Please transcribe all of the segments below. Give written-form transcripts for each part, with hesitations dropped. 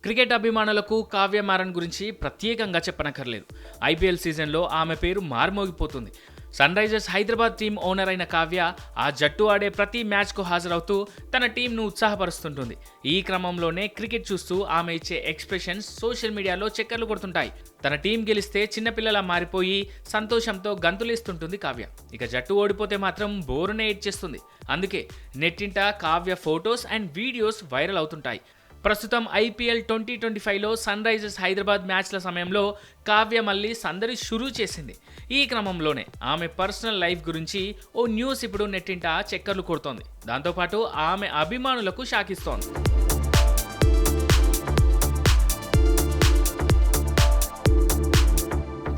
Cricket అభిమానులకు కావ్య మారన్ గురించి ప్రత్యేకంగా చెప్పనక్కర్లేదు. ఐపీఎల్ సీజన్లో ఆమె పేరు మారుమోగిపోతుంది. Sunrisers Hyderabad team owner అయిన కావ్య ఆ జట్టు ఆడే ప్రతి మ్యాచ్కు హాజరవుతూ తన టీంను ఉత్సాహపరుస్తుంటుంది. ఈ క్రమంలోనే క్రికెట్ చూస్తూ ఆమె ఇచ్చే ఎక్స్ప్రెషన్స్ సోషల్ మీడియాలో చక్కర్లు కొడుతుంటాయి. తన టీం గెలిస్తే చిన్నపిల్లలా మారిపోయి సంతోషంతో గంతులేస్తుంటుంది కావ్య. ఇక జట్టు ఓడిపోతే మాత్రం బోరునే ఏడ్చేస్తుంది. అందుకే నెట్టింట Kavya photos and videos viral అవుతుంటాయి. ప్రస్తుతం ఐపీఎల్ 2025లో సన్ రైజర్స్ హైదరాబాద్ మ్యాచ్ల సమయంలో కావ్య మళ్ళీ సందడి షురూ చేసింది. ఈ క్రమంలోనే ఆమె పర్సనల్ లైఫ్ గురించి ఓ న్యూస్ ఇప్పుడు నెట్టింట చక్కర్లు కొడుతోంది. దాంతోపాటు ఆమె అభిమానులకు షాకిస్తోంది.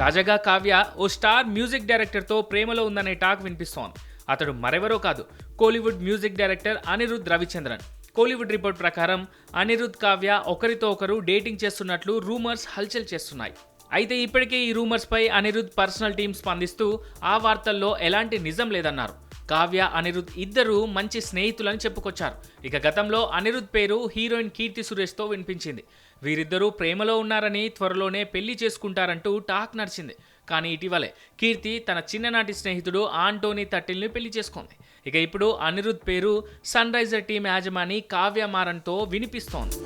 తాజాగా కావ్య ఓ స్టార్ మ్యూజిక్ డైరెక్టర్తో ప్రేమలో ఉందనే టాక్ వినిపిస్తోంది. అతడు మరెవరో కాదు, Kollywood music director Anirudh Ravichandran. Kollywood report ప్రకారం అనిరుద్, కావ్య ఒకరితో ఒకరు డేటింగ్ చేస్తున్నట్లు రూమర్స్ హల్చల్ చేస్తున్నాయి. అయితే ఇప్పటికే ఈ రూమర్స్ పై అనిరుద్ పర్సనల్ టీం స్పందిస్తూ ఆ వార్తల్లో ఎలాంటి నిజం లేదన్నారు. కావ్య, అనిరుద్ ఇద్దరు మంచి స్నేహితులని చెప్పుకొచ్చారు. ఇక గతంలో అనిరుద్ పేరు హీరోయిన్ కీర్తి సురేష్తో వినిపించింది. వీరిద్దరూ ప్రేమలో ఉన్నారని, త్వరలోనే పెళ్లి చేసుకుంటారంటూ టాక్ నడిచింది. కానీ ఇటీవలే కీర్తి తన చిన్ననాటి స్నేహితుడు ఆంటోనీ తట్టిల్ని పెళ్లి చేసుకుంది. ఇక ఇప్పుడు అనిరుద్ పేరు సన్ రైజర్ టీం యాజమాని కావ్య మారన్తో వినిపిస్తోంది.